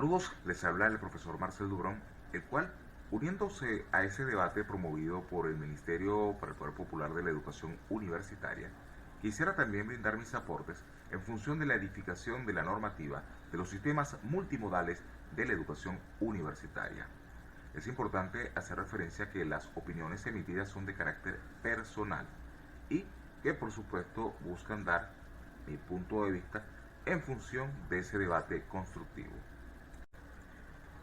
Saludos, les habla el profesor Marcel Dubrón, el cual, uniéndose a ese debate promovido por el Ministerio para el Poder Popular de la Educación Universitaria, quisiera también brindar mis aportes en función de la edificación de la normativa de los sistemas multimodales de la educación universitaria. Es importante hacer referencia a que las opiniones emitidas son de carácter personal y que por supuesto buscan dar mi punto de vista en función de ese debate constructivo.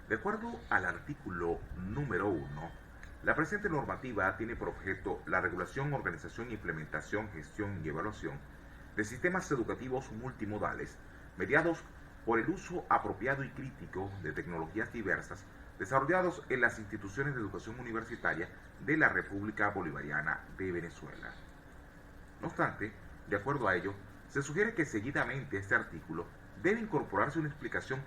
De acuerdo al artículo número 1, la presente normativa tiene por objeto la regulación, organización, implementación, gestión y evaluación de sistemas educativos multimodales mediados por el uso apropiado y crítico de tecnologías diversas desarrollados en las instituciones de educación universitaria de la República Bolivariana de Venezuela. No obstante, de acuerdo a ello, se sugiere que seguidamente este artículo debe incorporarse una explicación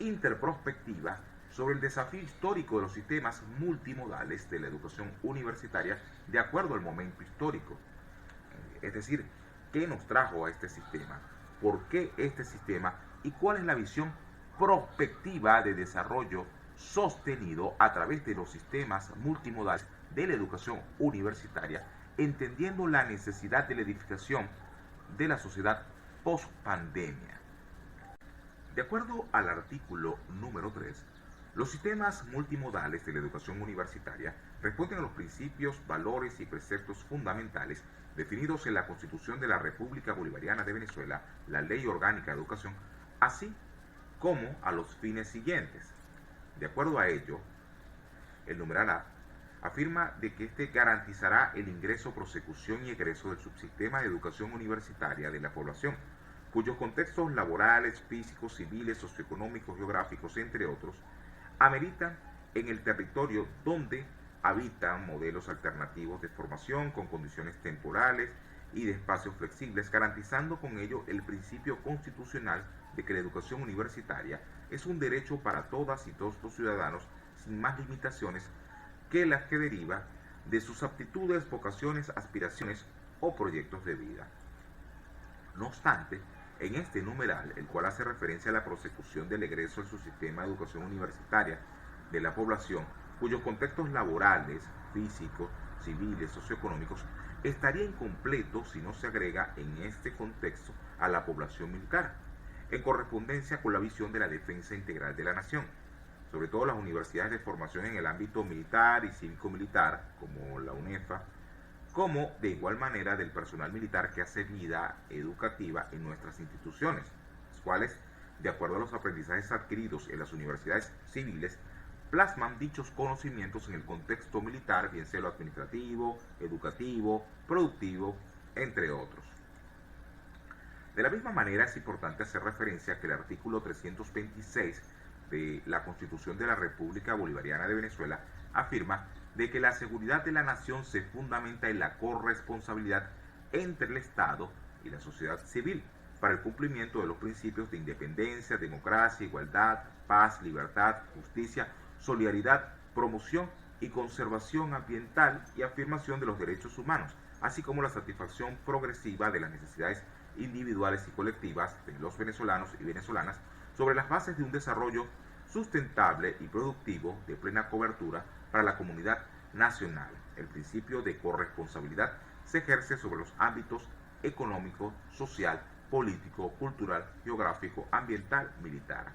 interprospectiva sobre el desafío histórico de los sistemas multimodales de la educación universitaria de acuerdo al momento histórico. Es decir, ¿qué nos trajo a este sistema? ¿Por qué este sistema? ¿Y cuál es la visión prospectiva de desarrollo sostenido a través de los sistemas multimodales de la educación universitaria, entendiendo la necesidad de la edificación de la sociedad post-pandemia? De acuerdo al artículo número 3, los sistemas multimodales de la educación universitaria responden a los principios, valores y preceptos fundamentales definidos en la Constitución de la República Bolivariana de Venezuela, la Ley Orgánica de Educación, así como a los fines siguientes. De acuerdo a ello, el numeral A afirma de que este garantizará el ingreso, prosecución y egreso del subsistema de educación universitaria de la población, cuyos contextos laborales, físicos, civiles, socioeconómicos, geográficos, entre otros, ameritan en el territorio donde habitan modelos alternativos de formación con condiciones temporales y de espacios flexibles, garantizando con ello el principio constitucional de que la educación universitaria es un derecho para todas y todos los ciudadanos sin más limitaciones que las que deriva de sus aptitudes, vocaciones, aspiraciones o proyectos de vida. No obstante, en este numeral, el cual hace referencia a la prosecución del egreso al subsistema de educación universitaria de la población, cuyos contextos laborales, físicos, civiles, socioeconómicos, estaría incompleto si no se agrega en este contexto a la población militar, en correspondencia con la visión de la defensa integral de la nación, sobre todo las universidades de formación en el ámbito militar y cívico-militar, como la UNEFA, como de igual manera del personal militar que hace vida educativa en nuestras instituciones, los cuales, de acuerdo a los aprendizajes adquiridos en las universidades civiles, plasman dichos conocimientos en el contexto militar, bien sea lo administrativo, educativo, productivo, entre otros. De la misma manera es importante hacer referencia a que el artículo 326 de la Constitución de la República Bolivariana de Venezuela afirma de que la seguridad de la nación se fundamenta en la corresponsabilidad entre el Estado y la sociedad civil para el cumplimiento de los principios de independencia, democracia, igualdad, paz, libertad, justicia, solidaridad, promoción y conservación ambiental y afirmación de los derechos humanos, así como la satisfacción progresiva de las necesidades individuales y colectivas de los venezolanos y venezolanas sobre las bases de un desarrollo sustentable y productivo de plena cobertura para la comunidad nacional. El principio de corresponsabilidad se ejerce sobre los ámbitos económico, social, político, cultural, geográfico, ambiental, militar.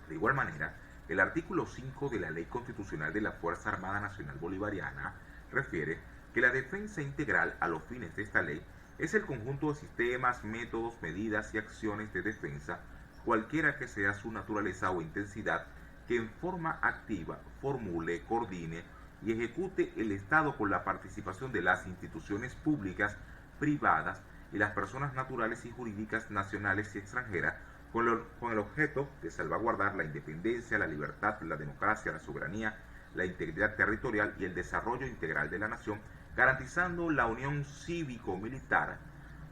De igual manera, el artículo 5 de la Ley Constitucional de la Fuerza Armada Nacional Bolivariana refiere que la defensa integral a los fines de esta ley es el conjunto de sistemas, métodos, medidas y acciones de defensa, cualquiera que sea su naturaleza o intensidad, que en forma activa formule, coordine y ejecute el Estado con la participación de las instituciones públicas, privadas y las personas naturales y jurídicas nacionales y extranjeras, con el objeto de salvaguardar la independencia, la libertad, la democracia, la soberanía, la integridad territorial y el desarrollo integral de la nación, garantizando la unión cívico-militar,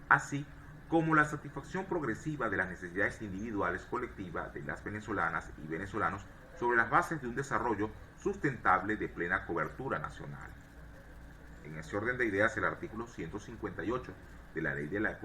así como la satisfacción progresiva de las necesidades individuales colectivas de las venezolanas y venezolanos sobre las bases de un desarrollo sustentable de plena cobertura nacional. En ese orden de ideas, el artículo 158 de la Ley de la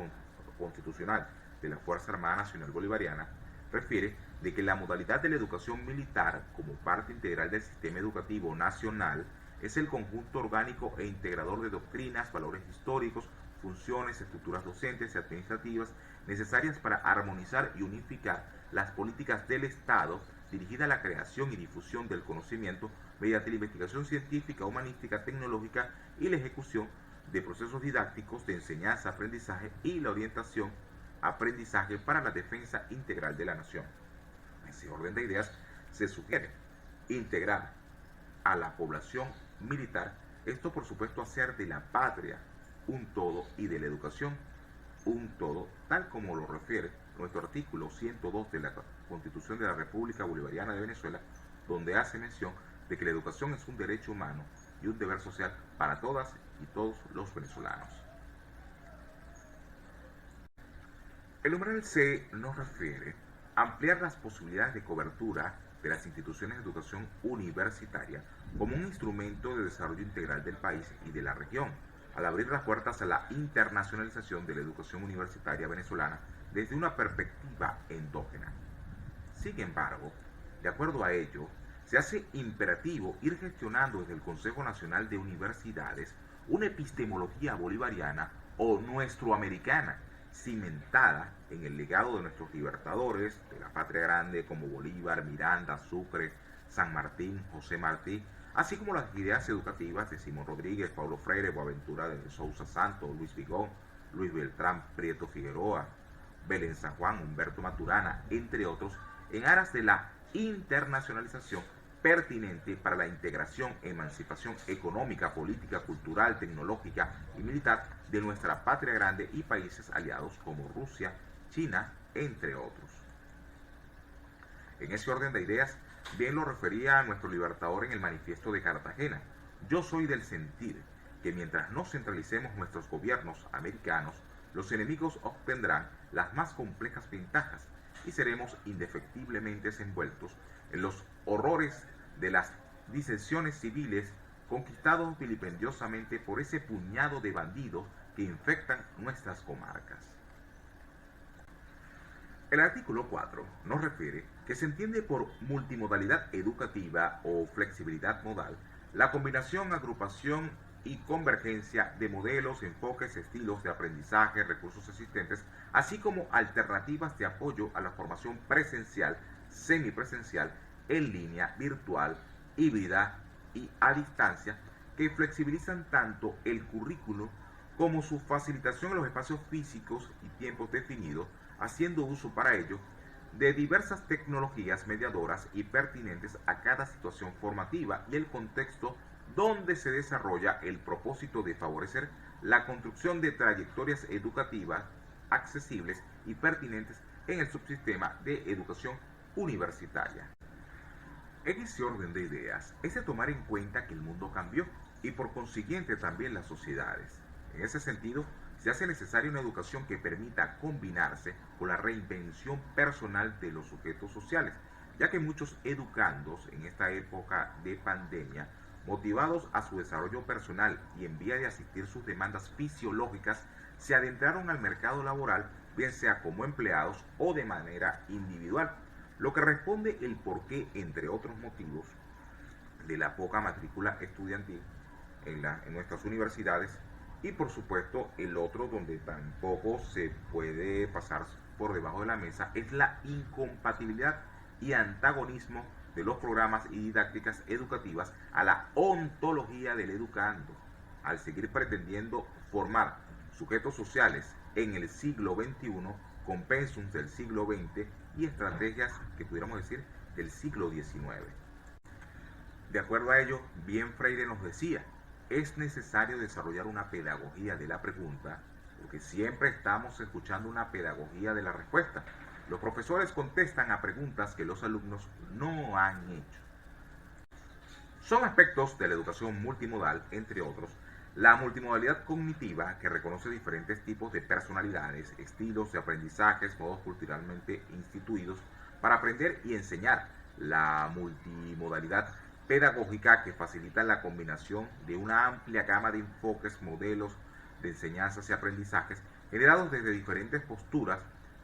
Constitucional de la Fuerza Armada Nacional Bolivariana refiere de que la modalidad de la educación militar, como parte integral del sistema educativo nacional, es el conjunto orgánico e integrador de doctrinas, valores históricos, funciones, estructuras docentes y administrativas necesarias para armonizar y unificar las políticas del Estado dirigida a la creación y difusión del conocimiento mediante la investigación científica, humanística, tecnológica y la ejecución de procesos didácticos de enseñanza, aprendizaje y la orientación, aprendizaje para la defensa integral de la nación. En ese orden de ideas se sugiere integrar a la población militar, esto por supuesto hacer de la patria un todo y de la educación un todo, tal como lo refiere nuestro artículo 102 de la Constitución de la República Bolivariana de Venezuela, donde hace mención de que la educación es un derecho humano y un deber social para todas y todos los venezolanos. El numeral C nos refiere a ampliar las posibilidades de cobertura de las instituciones de educación universitaria como un instrumento de desarrollo integral del país y de la región, al abrir las puertas a la internacionalización de la educación universitaria venezolana desde una perspectiva endógena. Sin embargo, de acuerdo a ello, se hace imperativo ir gestionando desde el Consejo Nacional de Universidades una epistemología bolivariana o nuestroamericana, cimentada en el legado de nuestros libertadores de la patria grande como Bolívar, Miranda, Sucre, San Martín, José Martí, así como las ideas educativas de Simón Rodríguez, Paulo Freire, Boaventura de Sousa Santos, Luis Vigón, Luis Beltrán, Prieto Figueroa, Belén San Juan, Humberto Maturana, entre otros, en aras de la internacionalización pertinente para la integración e emancipación económica, política, cultural, tecnológica y militar de nuestra patria grande y países aliados como Rusia, China, entre otros. En ese orden de ideas, bien lo refería nuestro libertador en el manifiesto de Cartagena: yo soy del sentir que mientras no centralicemos nuestros gobiernos americanos, los enemigos obtendrán las más complejas ventajas y seremos indefectiblemente envueltos en los horrores de las disensiones civiles conquistados vilipendiosamente por ese puñado de bandidos que infectan nuestras comarcas. El artículo 4 nos refiere que se entiende por multimodalidad educativa o flexibilidad modal la combinación, agrupación y convergencia de modelos, enfoques, estilos de aprendizaje, recursos existentes, así como alternativas de apoyo a la formación presencial, semipresencial, en línea, virtual, híbrida y a distancia, que flexibilizan tanto el currículo como su facilitación en los espacios físicos y tiempos definidos, haciendo uso para ello de diversas tecnologías mediadoras y pertinentes a cada situación formativa y el contexto donde se desarrolla el propósito de favorecer la construcción de trayectorias educativas accesibles y pertinentes en el subsistema de educación universitaria. En ese orden de ideas es de tomar en cuenta que el mundo cambió y por consiguiente también las sociedades. En ese sentido, se hace necesaria una educación que permita combinarse con la reinvención personal de los sujetos sociales, ya que muchos educandos en esta época de pandemia, motivados a su desarrollo personal y en vía de asistir sus demandas fisiológicas, se adentraron al mercado laboral, bien sea como empleados o de manera individual, lo que responde el porqué, entre otros motivos, de la poca matrícula estudiantil en nuestras universidades, y por supuesto el otro donde tampoco se puede pasar por debajo de la mesa es la incompatibilidad y antagonismo de los programas y didácticas educativas a la ontología del educando, al seguir pretendiendo formar sujetos sociales en el siglo XXI con pensums del siglo XX y estrategias que pudiéramos decir del siglo XIX. De acuerdo a ello, bien Freire nos decía, es necesario desarrollar una pedagogía de la pregunta, porque siempre estamos escuchando una pedagogía de la respuesta. Los profesores contestan a preguntas que los alumnos no han hecho. Son aspectos de la educación multimodal, entre otros, la multimodalidad cognitiva, que reconoce diferentes tipos de personalidades, estilos de aprendizajes, modos culturalmente instituidos para aprender y enseñar, la multimodalidad pedagógica, que facilita la combinación de una amplia gama de enfoques, modelos de enseñanzas y aprendizajes generados desde diferentes posturas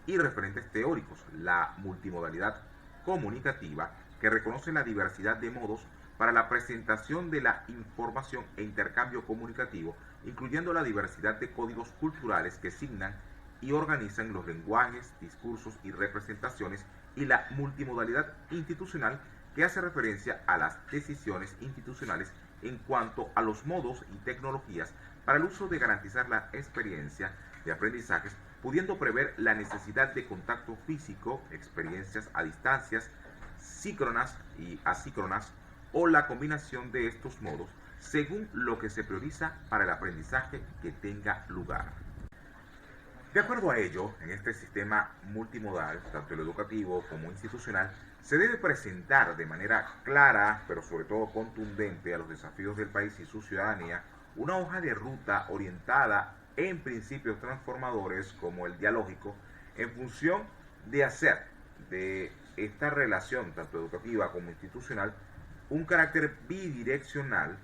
y referentes teóricos, la multimodalidad comunicativa que reconoce la diversidad de modos para la presentación de la información e intercambio comunicativo, incluyendo la diversidad de códigos culturales que signan y organizan los lenguajes, discursos y representaciones, y la multimodalidad institucional, que hace referencia a las decisiones institucionales en cuanto a los modos y tecnologías para el uso de garantizar la experiencia de aprendizajes, pudiendo prever la necesidad de contacto físico, experiencias a distancias, síncronas y asíncronas, o la combinación de estos modos, según lo que se prioriza para el aprendizaje que tenga lugar. De acuerdo a ello, en este sistema multimodal, tanto el educativo como institucional, se debe presentar de manera clara, pero sobre todo contundente, a los desafíos del país y su ciudadanía, una hoja de ruta orientada en principios transformadores como el dialógico, en función de hacer de esta relación, tanto educativa como institucional, un carácter bidireccional,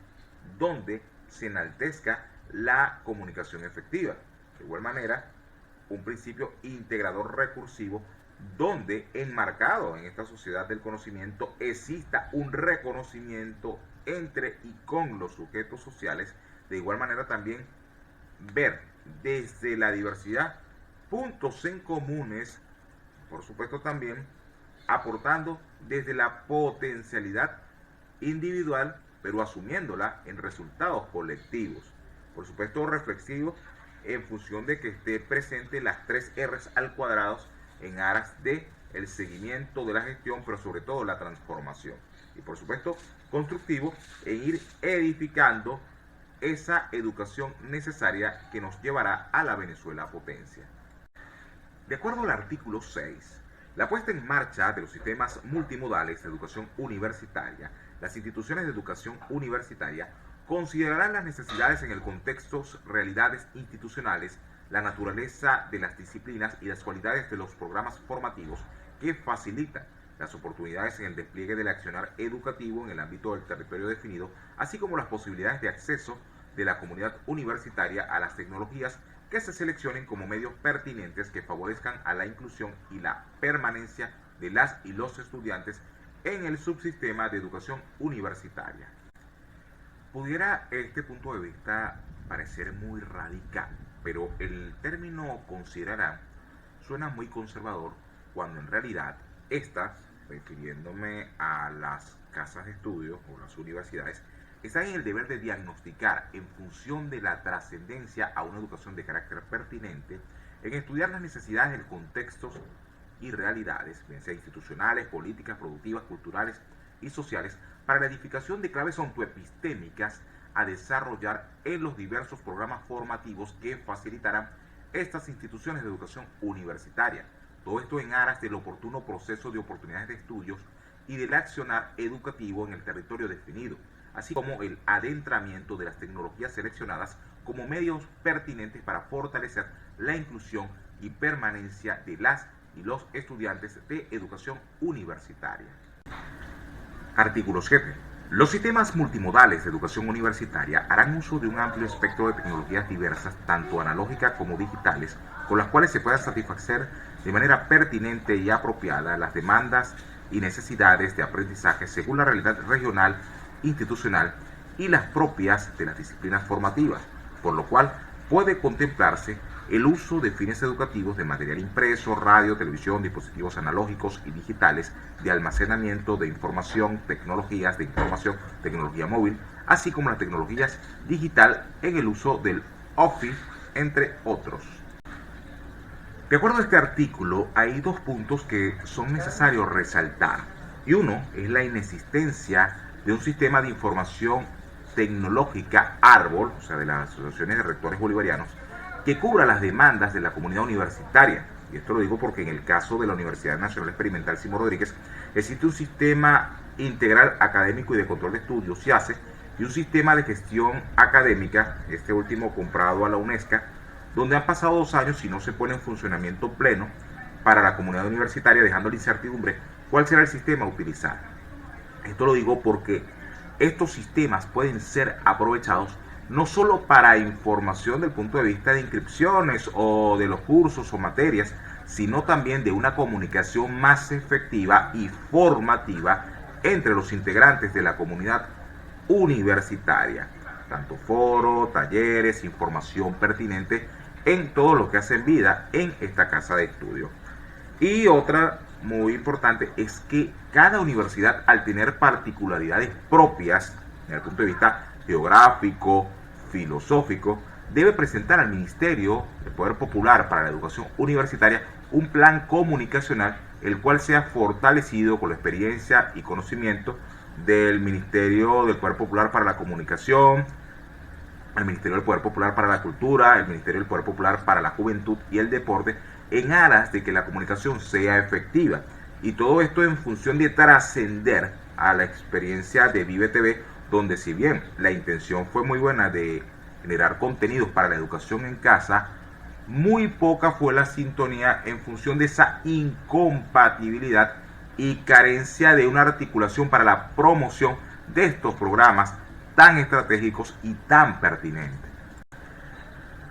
donde se enaltezca la comunicación efectiva. De igual manera, un principio integrador recursivo, donde enmarcado en esta sociedad del conocimiento exista un reconocimiento entre y con los sujetos sociales. De igual manera también ver desde la diversidad puntos en comunes, por supuesto también aportando desde la potencialidad individual, pero asumiéndola en resultados colectivos. Por supuesto reflexivo, en función de que esté presente las 3 R's al cuadrado en aras de el seguimiento de la gestión, pero sobre todo la transformación. Y por supuesto constructivo en ir edificando esa educación necesaria que nos llevará a la Venezuela potencia. De acuerdo al artículo 6, la puesta en marcha de los sistemas multimodales de educación universitaria, las instituciones de educación universitaria considerarán las necesidades en el contexto, realidades institucionales, la naturaleza de las disciplinas y las cualidades de los programas formativos que facilitan las oportunidades en el despliegue del accionar educativo en el ámbito del territorio definido, así como las posibilidades de acceso de la comunidad universitaria a las tecnologías que se seleccionen como medios pertinentes que favorezcan a la inclusión y la permanencia de las y los estudiantes en el subsistema de educación universitaria. Pudiera este punto de vista parecer muy radical, pero el término considerará suena muy conservador, cuando en realidad estas, refiriéndome a las casas de estudio o las universidades, están en el deber de diagnosticar, en función de la trascendencia a una educación de carácter pertinente, en estudiar las necesidades de contextos y realidades, bien sea institucionales, políticas, productivas, culturales y sociales, para la edificación de claves ontoepistémicas a desarrollar en los diversos programas formativos que facilitarán estas instituciones de educación universitaria. Todo esto en aras del oportuno proceso de oportunidades de estudios y del accionar educativo en el territorio definido, así como el adentramiento de las tecnologías seleccionadas como medios pertinentes para fortalecer la inclusión y permanencia de las y los estudiantes de educación universitaria. Artículo 7. Los sistemas multimodales de educación universitaria harán uso de un amplio espectro de tecnologías diversas, tanto analógicas como digitales, con las cuales se pueda satisfacer de manera pertinente y apropiada las demandas y necesidades de aprendizaje según la realidad regional, institucional y las propias de las disciplinas formativas, por lo cual puede contemplarse el uso de fines educativos de material impreso, radio, televisión, dispositivos analógicos y digitales, de almacenamiento de información, tecnologías de información, tecnología móvil, así como las tecnologías digital en el uso del Office, entre otros. De acuerdo a este artículo, hay 2 puntos que son necesarios resaltar, y uno es la inexistencia de un sistema de información tecnológica árbol, o sea, de las asociaciones de rectores bolivarianos, que cubra las demandas de la comunidad universitaria. Y esto lo digo porque en el caso de la Universidad Nacional Experimental Simón Rodríguez existe un sistema integral académico y de control de estudios, SIACE, y un sistema de gestión académica, este último comprado a la UNESCO, donde han pasado 2 años y no se pone en funcionamiento pleno para la comunidad universitaria, dejando la incertidumbre cuál será el sistema a utilizar. Esto lo digo porque estos sistemas pueden ser aprovechados no solo para información del punto de vista de inscripciones o de los cursos o materias, sino también de una comunicación más efectiva y formativa entre los integrantes de la comunidad universitaria. Tanto foros, talleres, información pertinente en todo lo que hacen vida en esta casa de estudio. Y otra muy importante es que cada universidad, al tener particularidades propias desde el punto de vista geográfico, filosófico, debe presentar al Ministerio del Poder Popular para la Educación Universitaria un plan comunicacional, el cual sea fortalecido con la experiencia y conocimiento del Ministerio del Poder Popular para la Comunicación, el Ministerio del Poder Popular para la Cultura, el Ministerio del Poder Popular para la Juventud y el Deporte, en aras de que la comunicación sea efectiva. Y todo esto en función de trascender a la experiencia de Vive TV, donde si bien la intención fue muy buena de generar contenidos para la educación en casa, muy poca fue la sintonía en función de esa incompatibilidad y carencia de una articulación para la promoción de estos programas tan estratégicos y tan pertinentes.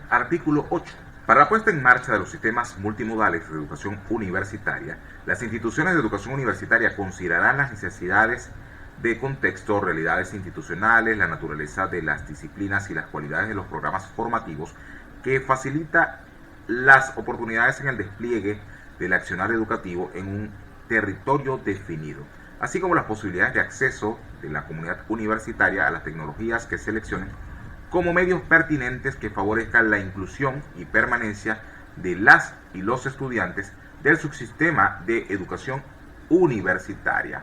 Artículo 8. Para la puesta en marcha de los sistemas multimodales de educación universitaria, las instituciones de educación universitaria considerarán las necesidades de contexto, realidades institucionales, la naturaleza de las disciplinas y las cualidades de los programas formativos que facilita las oportunidades en el despliegue del accionar educativo en un territorio definido, así como las posibilidades de acceso de la comunidad universitaria a las tecnologías que seleccionen como medios pertinentes que favorezcan la inclusión y permanencia de las y los estudiantes del subsistema de educación universitaria.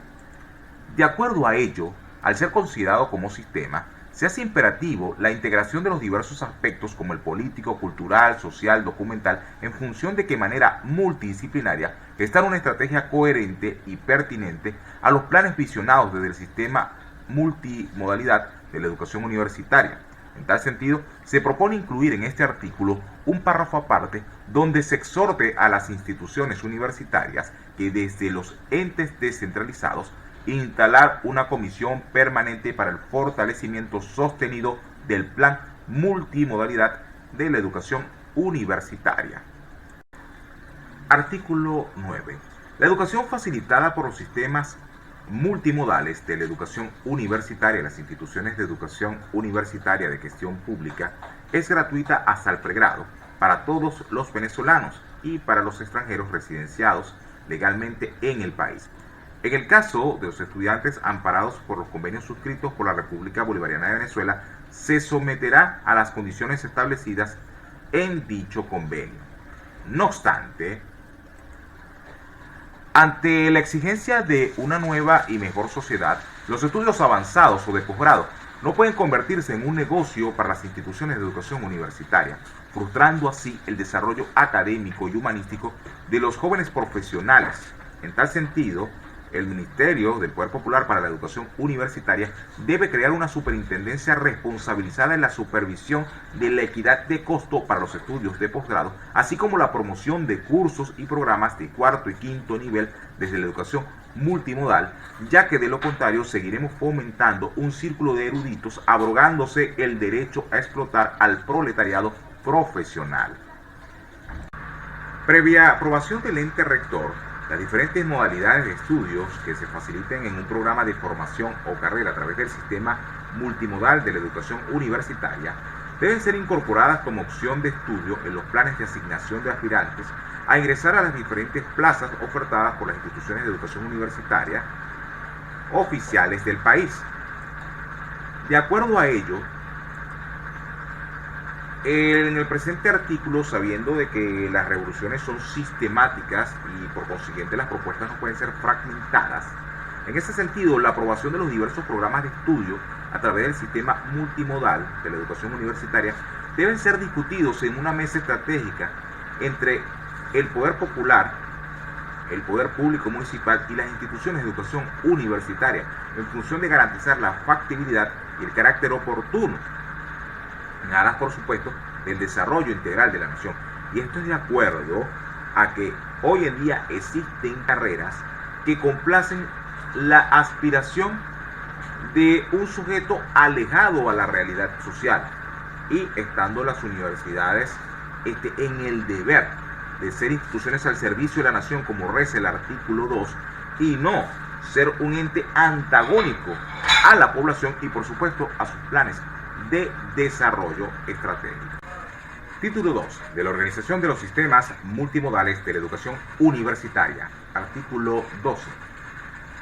De acuerdo a ello, al ser considerado como sistema, se hace imperativo la integración de los diversos aspectos como el político, cultural, social, documental, en función de que de manera multidisciplinaria gestar una estrategia coherente y pertinente a los planes visionados desde el sistema multimodalidad de la educación universitaria. En tal sentido, se propone incluir en este artículo un párrafo aparte donde se exhorte a las instituciones universitarias que desde los entes descentralizados instalar una comisión permanente para el fortalecimiento sostenido del plan multimodalidad de la educación universitaria. Artículo 9. La educación facilitada por los sistemas multimodales de la educación universitaria en las instituciones de educación universitaria de gestión pública es gratuita hasta el pregrado para todos los venezolanos y para los extranjeros residenciados legalmente en el país. En el caso de los estudiantes amparados por los convenios suscritos por la República Bolivariana de Venezuela, se someterá a las condiciones establecidas en dicho convenio. No obstante, ante la exigencia de una nueva y mejor sociedad, los estudios avanzados o de posgrado no pueden convertirse en un negocio para las instituciones de educación universitaria, frustrando así el desarrollo académico y humanístico de los jóvenes profesionales. En tal sentido, el Ministerio del Poder Popular para la Educación Universitaria debe crear una superintendencia responsabilizada en la supervisión de la equidad de costo para los estudios de posgrado, así como la promoción de cursos y programas de cuarto y quinto nivel desde la educación multimodal, ya que de lo contrario seguiremos fomentando un círculo de eruditos, abrogándose el derecho a explotar al proletariado profesional. Previa aprobación del ente rector, las diferentes modalidades de estudios que se faciliten en un programa de formación o carrera a través del sistema multimodal de la educación universitaria deben ser incorporadas como opción de estudio en los planes de asignación de aspirantes a ingresar a las diferentes plazas ofertadas por las instituciones de educación universitaria oficiales del país. De acuerdo a ello, en el presente artículo, sabiendo de que las revoluciones son sistemáticas y por consiguiente las propuestas no pueden ser fragmentadas, en ese sentido la aprobación de los diversos programas de estudio a través del sistema multimodal de la educación universitaria deben ser discutidos en una mesa estratégica entre el poder popular, el poder público municipal y las instituciones de educación universitaria en función de garantizar la factibilidad y el carácter oportuno en aras, por supuesto, del desarrollo integral de la nación. Y esto es de acuerdo a que hoy en día existen carreras que complacen la aspiración de un sujeto alejado a la realidad social y estando las universidades en el deber de ser instituciones al servicio de la nación, como reza el artículo 2, y no ser un ente antagónico a la población y, por supuesto, a sus planes de desarrollo estratégico. Título 2 de la Organización de los Sistemas Multimodales de la Educación Universitaria. Artículo 12.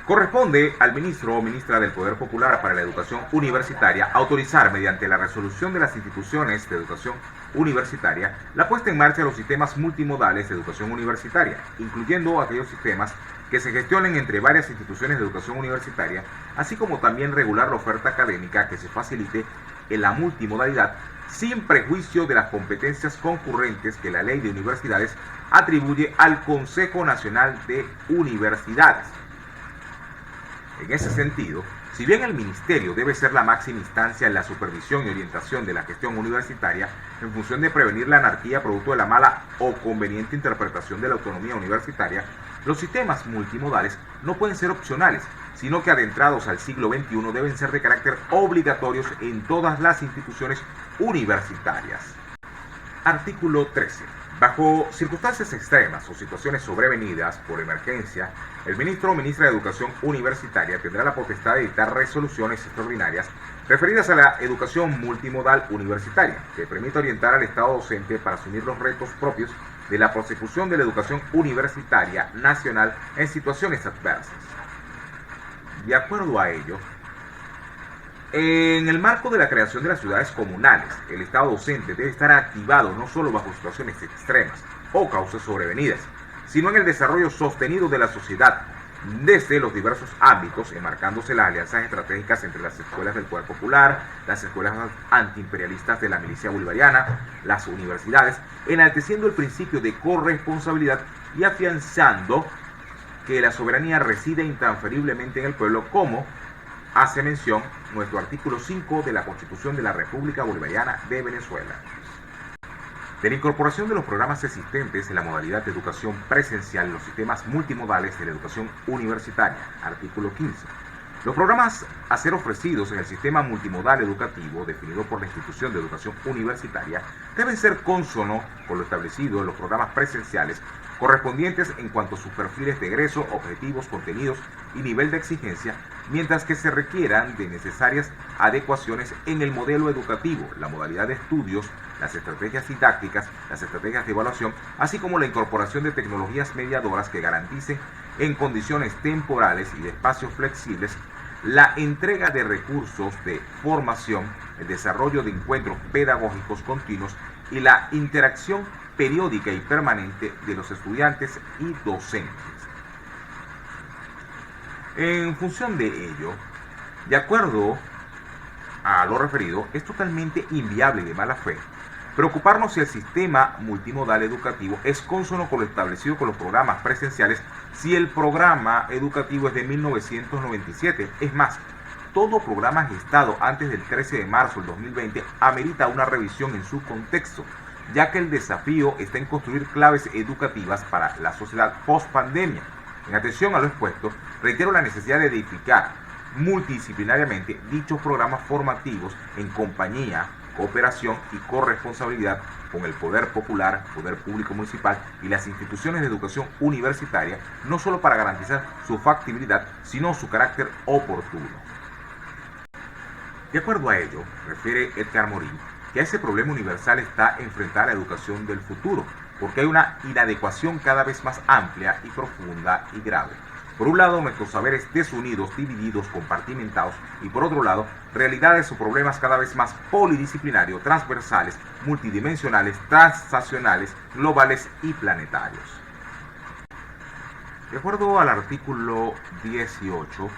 Corresponde al ministro o ministra del Poder Popular para la Educación Universitaria autorizar, mediante la resolución de las instituciones de educación universitaria, la puesta en marcha de los sistemas multimodales de educación universitaria, incluyendo aquellos sistemas que se gestionen entre varias instituciones de educación universitaria, así como también regular la oferta académica que se facilite en la multimodalidad, sin prejuicio de las competencias concurrentes que la Ley de Universidades atribuye al Consejo Nacional de Universidades. En ese sentido, si bien el Ministerio debe ser la máxima instancia en la supervisión y orientación de la gestión universitaria, en función de prevenir la anarquía producto de la mala o conveniente interpretación de la autonomía universitaria, los sistemas multimodales no pueden ser opcionales, sino que adentrados al siglo XXI deben ser de carácter obligatorios en todas las instituciones universitarias. Artículo 13. Bajo circunstancias extremas o situaciones sobrevenidas por emergencia, el ministro o ministra de Educación Universitaria tendrá la potestad de dictar resoluciones extraordinarias referidas a la educación multimodal universitaria, que permita orientar al Estado docente para asumir los retos propios de la prosecución de la educación universitaria nacional en situaciones adversas. De acuerdo a ello, en el marco de la creación de las ciudades comunales, el Estado docente debe estar activado no solo bajo situaciones extremas o causas sobrevenidas, sino en el desarrollo sostenido de la sociedad desde los diversos ámbitos, enmarcándose las alianzas estratégicas entre las escuelas del Poder Popular, las escuelas antiimperialistas de la milicia bolivariana, las universidades, enalteciendo el principio de corresponsabilidad y afianzando que la soberanía reside intransferiblemente en el pueblo, como hace mención nuestro artículo 5 de la Constitución de la República Bolivariana de Venezuela. De la incorporación de los programas existentes en la modalidad de educación presencial en los sistemas multimodales de la educación universitaria. Artículo 15. Los programas a ser ofrecidos en el sistema multimodal educativo definido por la institución de educación universitaria deben ser cónsonos con lo establecido en los programas presenciales correspondientes en cuanto a sus perfiles de egreso, objetivos, contenidos y nivel de exigencia, mientras que se requieran de necesarias adecuaciones en el modelo educativo, la modalidad de estudios, las estrategias didácticas, las estrategias de evaluación, así como la incorporación de tecnologías mediadoras que garanticen en condiciones temporales y de espacios flexibles la entrega de recursos de formación, el desarrollo de encuentros pedagógicos continuos y la interacción periódica y permanente de los estudiantes y docentes. En función de ello, de acuerdo a lo referido, es totalmente inviable y de mala fe preocuparnos si el sistema multimodal educativo es cónsono con lo establecido con los programas presenciales si el programa educativo es de 1997. Es más, todo programa gestado antes del 13 de marzo del 2020 amerita una revisión en su contexto, ya que el desafío está en construir claves educativas para la sociedad post-pandemia. En atención a lo expuesto, reitero la necesidad de edificar multidisciplinariamente dichos programas formativos en compañía, cooperación y corresponsabilidad con el Poder Popular, Poder Público Municipal y las instituciones de educación universitaria, no solo para garantizar su factibilidad, sino su carácter oportuno. De acuerdo a ello, refiere Edgar Morin, que a ese problema universal está enfrentar la educación del futuro, porque hay una inadecuación cada vez más amplia y profunda y grave. Por un lado, nuestros saberes desunidos, divididos, compartimentados, y por otro lado, realidades o problemas cada vez más polidisciplinarios, transversales, multidimensionales, transnacionales, globales y planetarios. De acuerdo al artículo 18,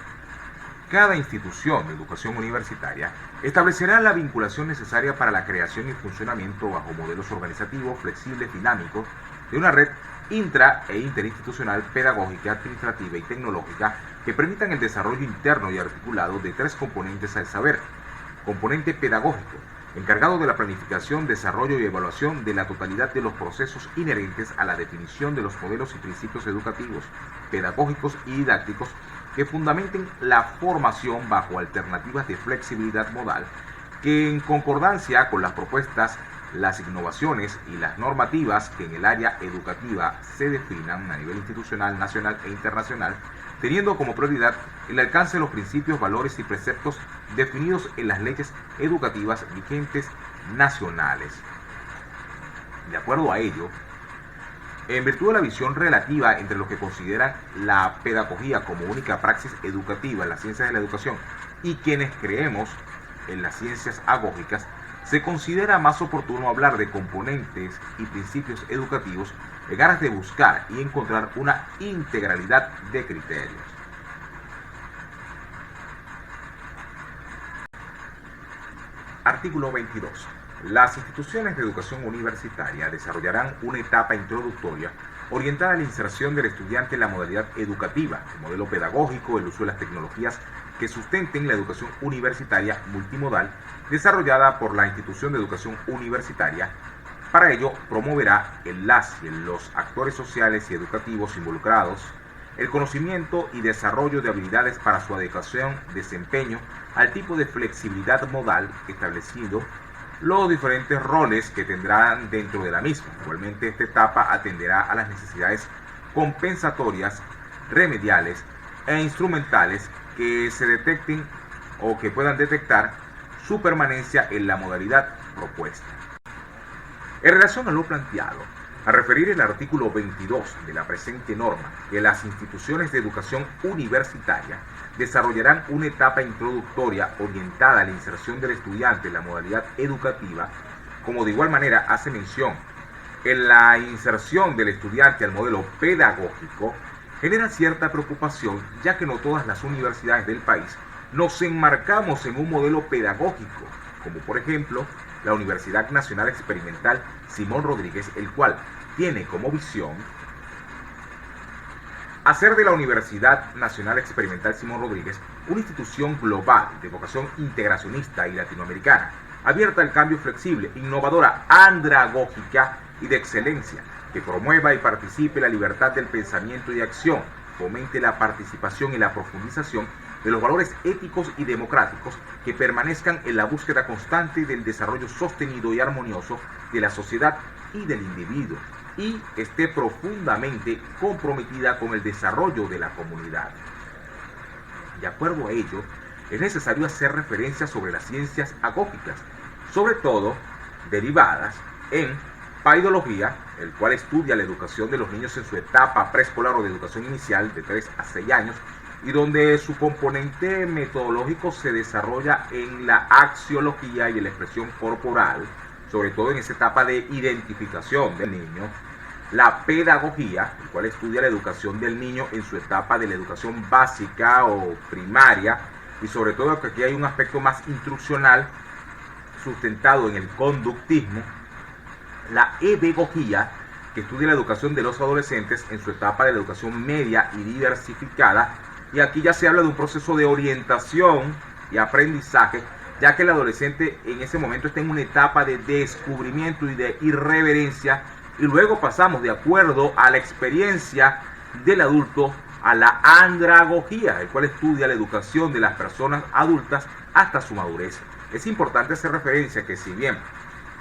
cada institución de educación universitaria establecerá la vinculación necesaria para la creación y funcionamiento bajo modelos organizativos, flexibles, dinámicos, de una red intra e interinstitucional, pedagógica, administrativa y tecnológica que permitan el desarrollo interno y articulado de tres componentes al saber. Componente pedagógico, encargado de la planificación, desarrollo y evaluación de la totalidad de los procesos inherentes a la definición de los modelos y principios educativos, pedagógicos y didácticos que fundamenten la formación bajo alternativas de flexibilidad modal que, en concordancia con las propuestas las innovaciones y las normativas que en el área educativa se definan a nivel institucional, nacional e internacional, teniendo como prioridad el alcance de los principios, valores y preceptos definidos en las leyes educativas vigentes nacionales. De acuerdo a ello, en virtud de la visión relativa entre lo que consideran la pedagogía como única praxis educativa en las ciencias de la educación y quienes creemos en las ciencias agógicas, se considera más oportuno hablar de componentes y principios educativos en aras de buscar y encontrar una integralidad de criterios. Artículo 22. Las instituciones de educación universitaria desarrollarán una etapa introductoria orientada a la inserción del estudiante en la modalidad educativa, el modelo pedagógico, el uso de las tecnologías que sustenten la educación universitaria multimodal desarrollada por la institución de educación universitaria. Para ello, promoverá en las y en los actores sociales y educativos involucrados el conocimiento y desarrollo de habilidades para su adecuación, desempeño al tipo de flexibilidad modal establecido, los diferentes roles que tendrán dentro de la misma. Igualmente, esta etapa atenderá a las necesidades compensatorias, remediales e instrumentales que se detecten o que puedan detectar su permanencia en la modalidad propuesta. En relación a lo planteado, a referir el artículo 22 de la presente norma, que las instituciones de educación universitaria desarrollarán una etapa introductoria orientada a la inserción del estudiante en la modalidad educativa, como de igual manera hace mención en la inserción del estudiante al modelo pedagógico, genera cierta preocupación, ya que no todas las universidades del país nos enmarcamos en un modelo pedagógico, como por ejemplo la Universidad Nacional Experimental Simón Rodríguez, el cual tiene como visión hacer de la Universidad Nacional Experimental Simón Rodríguez una institución global de vocación integracionista y latinoamericana, abierta al cambio, flexible, innovadora, andragógica y de excelencia, que promueva y participe la libertad del pensamiento y de acción, fomente la participación y la profundización de los valores éticos y democráticos que permanezcan en la búsqueda constante del desarrollo sostenido y armonioso de la sociedad y del individuo, y esté profundamente comprometida con el desarrollo de la comunidad. De acuerdo a ello, es necesario hacer referencia sobre las ciencias agógicas, sobre todo derivadas en paidología, el cual estudia la educación de los niños en su etapa preescolar o de educación inicial de 3 a 6 años, y donde su componente metodológico se desarrolla en la axiología y en la expresión corporal, sobre todo en esa etapa de identificación del niño. La pedagogía, el cual estudia la educación del niño en su etapa de la educación básica o primaria, y sobre todo que aquí hay un aspecto más instruccional sustentado en el conductismo. La edegogía, que estudia la educación de los adolescentes en su etapa de la educación media y diversificada, y aquí ya se habla de un proceso de orientación y aprendizaje, ya que el adolescente en ese momento está en una etapa de descubrimiento y de irreverencia, y luego pasamos, de acuerdo a la experiencia del adulto, a la andragogía, el cual estudia la educación de las personas adultas hasta su madurez. Es importante hacer referencia que si bien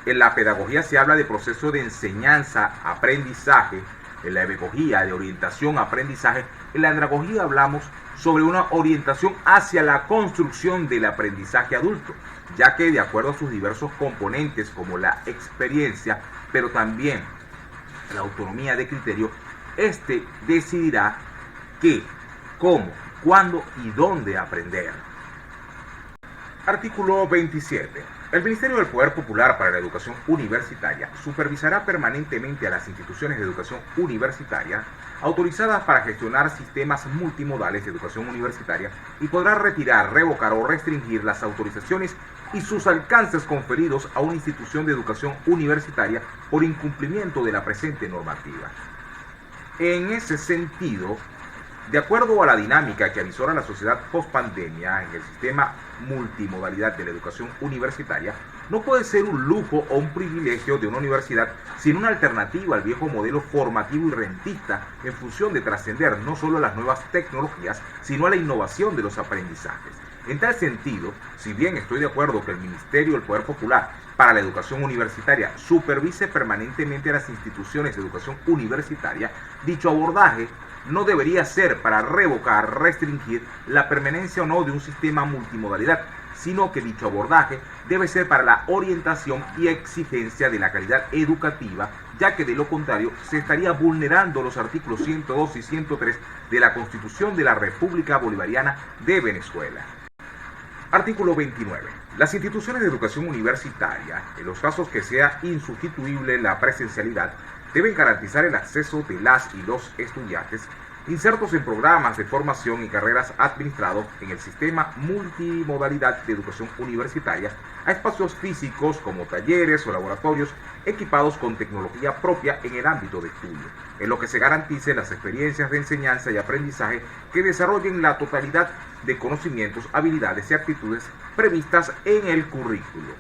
en la pedagogía se habla de proceso de enseñanza-aprendizaje, en la edegogía de orientación-aprendizaje, en la andragogía hablamos sobre una orientación hacia la construcción del aprendizaje adulto, ya que de acuerdo a sus diversos componentes como la experiencia, pero también la autonomía de criterio, este decidirá qué, cómo, cuándo y dónde aprender. Artículo 27. El Ministerio del Poder Popular para la Educación Universitaria supervisará permanentemente a las instituciones de educación universitaria autorizadas para gestionar sistemas multimodales de educación universitaria y podrá retirar, revocar o restringir las autorizaciones y sus alcances conferidos a una institución de educación universitaria por incumplimiento de la presente normativa. En ese sentido, de acuerdo a la dinámica que avisora la sociedad post-pandemia en el sistema multimodalidad de la educación universitaria, no puede ser un lujo o un privilegio de una universidad, sino una alternativa al viejo modelo formativo y rentista en función de trascender no solo las nuevas tecnologías, sino a la innovación de los aprendizajes. En tal sentido, si bien estoy de acuerdo que el Ministerio del Poder Popular para la Educación Universitaria supervise permanentemente las instituciones de educación universitaria, dicho abordaje no debería ser para revocar, restringir la permanencia o no de un sistema multimodalidad, sino que dicho abordaje debe ser para la orientación y exigencia de la calidad educativa, ya que de lo contrario se estaría vulnerando los artículos 102 y 103 de la Constitución de la República Bolivariana de Venezuela. Artículo 29. Las instituciones de educación universitaria, en los casos que sea insustituible la presencialidad, deben garantizar el acceso de las y los estudiantes insertos en programas de formación y carreras administrados en el sistema multimodalidad de educación universitaria a espacios físicos como talleres o laboratorios equipados con tecnología propia en el ámbito de estudio, en lo que se garanticen las experiencias de enseñanza y aprendizaje que desarrollen la totalidad de conocimientos, habilidades y actitudes previstas en el currículo.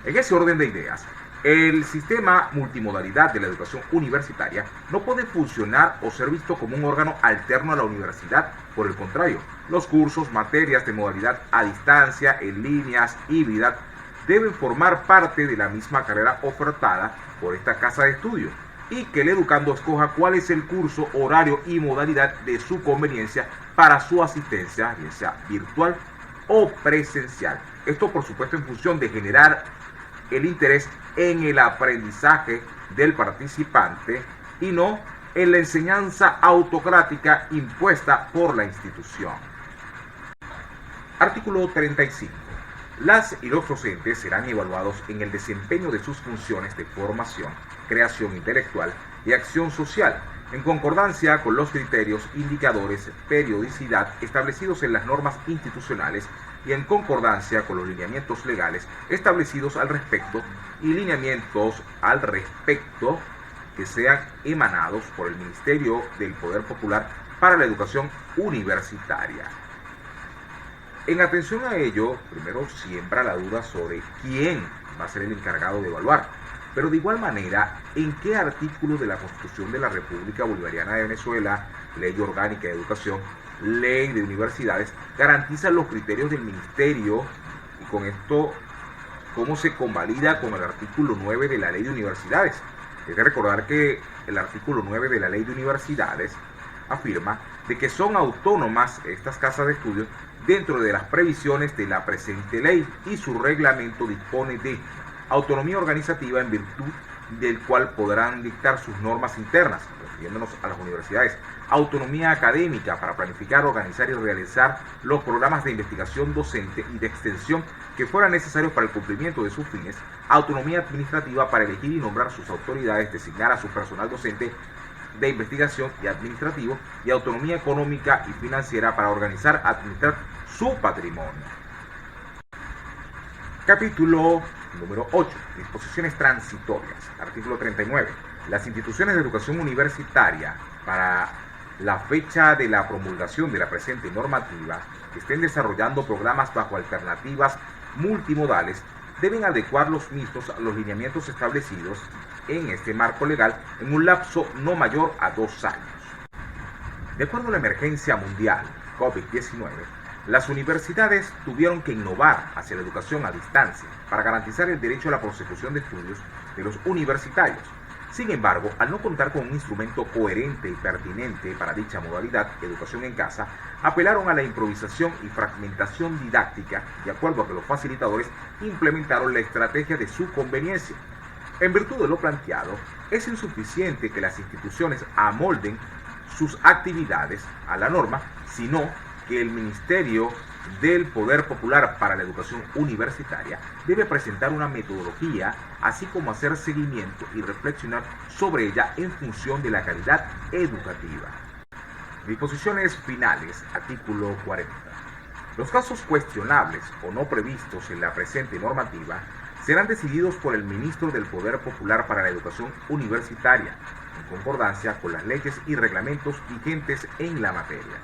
En ese orden de ideas, el sistema multimodalidad de la educación universitaria no puede funcionar o ser visto como un órgano alterno a la universidad. Por el contrario, los cursos, materias de modalidad a distancia, en líneas, híbridas, deben formar parte de la misma carrera ofertada por esta casa de estudio y que el educando escoja cuál es el curso, horario y modalidad de su conveniencia para su asistencia, bien sea virtual o presencial. Esto, por supuesto, en función de generar el interés en el aprendizaje del participante y no en la enseñanza autocrática impuesta por la institución. Artículo 35. Las y los docentes serán evaluados en el desempeño de sus funciones de formación, creación intelectual y acción social, en concordancia con los criterios, indicadores, periodicidad establecidos en las normas institucionales y en concordancia con los lineamientos legales establecidos al respecto y lineamientos al respecto que sean emanados por el Ministerio del Poder Popular para la Educación Universitaria. En atención a ello, primero siembra la duda sobre quién va a ser el encargado de evaluar, pero de igual manera, ¿en qué artículo de la Constitución de la República Bolivariana de Venezuela, Ley Orgánica de Educación, Ley de Universidades, garantizan los criterios del Ministerio? Y con esto, ¿cómo se convalida con el artículo 9 de la Ley de Universidades? Hay que recordar que el artículo 9 de la Ley de Universidades afirma de que son autónomas estas casas de estudios dentro de las previsiones de la presente ley y su reglamento dispone de autonomía organizativa en virtud del cual podrán dictar sus normas internas, refiriéndonos a las universidades, autonomía académica para planificar, organizar y realizar los programas de investigación docente y de extensión que fueran necesarios para el cumplimiento de sus fines, autonomía administrativa para elegir y nombrar sus autoridades, designar a su personal docente de investigación y administrativo, y autonomía económica y financiera para organizar, administrar su patrimonio. Capítulo número 8. Disposiciones transitorias. Artículo 39. Las instituciones de educación universitaria para la fecha de la promulgación de la presente normativa que estén desarrollando programas bajo alternativas multimodales deben adecuar los mismos a los lineamientos establecidos en este marco legal en un lapso no mayor a 2 años. De acuerdo a la emergencia mundial COVID-19, las universidades tuvieron que innovar hacia la educación a distancia para garantizar el derecho a la prosecución de estudios de los universitarios. Sin embargo, al no contar con un instrumento coherente y pertinente para dicha modalidad, educación en casa, apelaron a la improvisación y fragmentación didáctica, de acuerdo a que los facilitadores implementaron la estrategia de su conveniencia. En virtud de lo planteado, es insuficiente que las instituciones amolden sus actividades a la norma, sino que el Ministerio del Poder Popular para la Educación Universitaria debe presentar una metodología, así como hacer seguimiento y reflexionar sobre ella en función de la calidad educativa. Disposiciones finales, artículo 40. Los casos cuestionables o no previstos en la presente normativa serán decididos por el Ministro del Poder Popular para la Educación Universitaria, en concordancia con las leyes y reglamentos vigentes en la materia.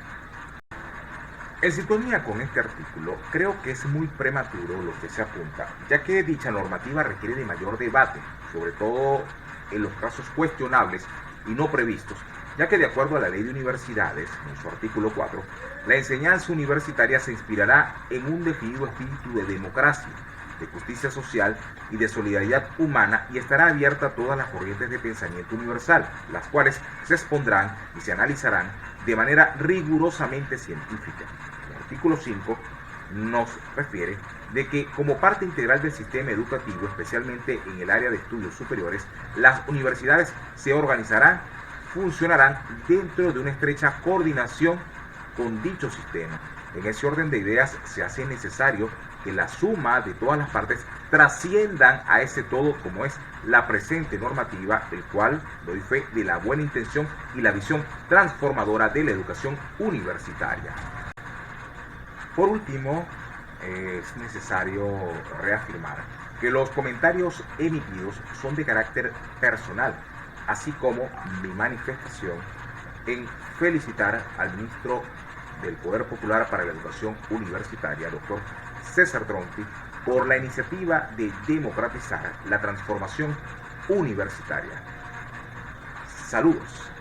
En sintonía con este artículo, creo que es muy prematuro lo que se apunta, ya que dicha normativa requiere de mayor debate, sobre todo en los casos cuestionables y no previstos, ya que de acuerdo a la Ley de Universidades, en su artículo 4, la enseñanza universitaria se inspirará en un definido espíritu de democracia, de justicia social y de solidaridad humana y estará abierta a todas las corrientes de pensamiento universal, las cuales se expondrán y se analizarán de manera rigurosamente científica. El artículo 5 nos refiere de que como parte integral del sistema educativo, especialmente en el área de estudios superiores, las universidades se organizarán, funcionarán dentro de una estrecha coordinación con dicho sistema. En ese orden de ideas se hace necesario que la suma de todas las partes trasciendan a ese todo como es la presente normativa, el cual doy fe de la buena intención y la visión transformadora de la educación universitaria. Por último, es necesario reafirmar que los comentarios emitidos son de carácter personal, así como mi manifestación en felicitar al ministro del Poder Popular para la Educación Universitaria, doctor César Tronti, por la iniciativa de democratizar la transformación universitaria. Saludos.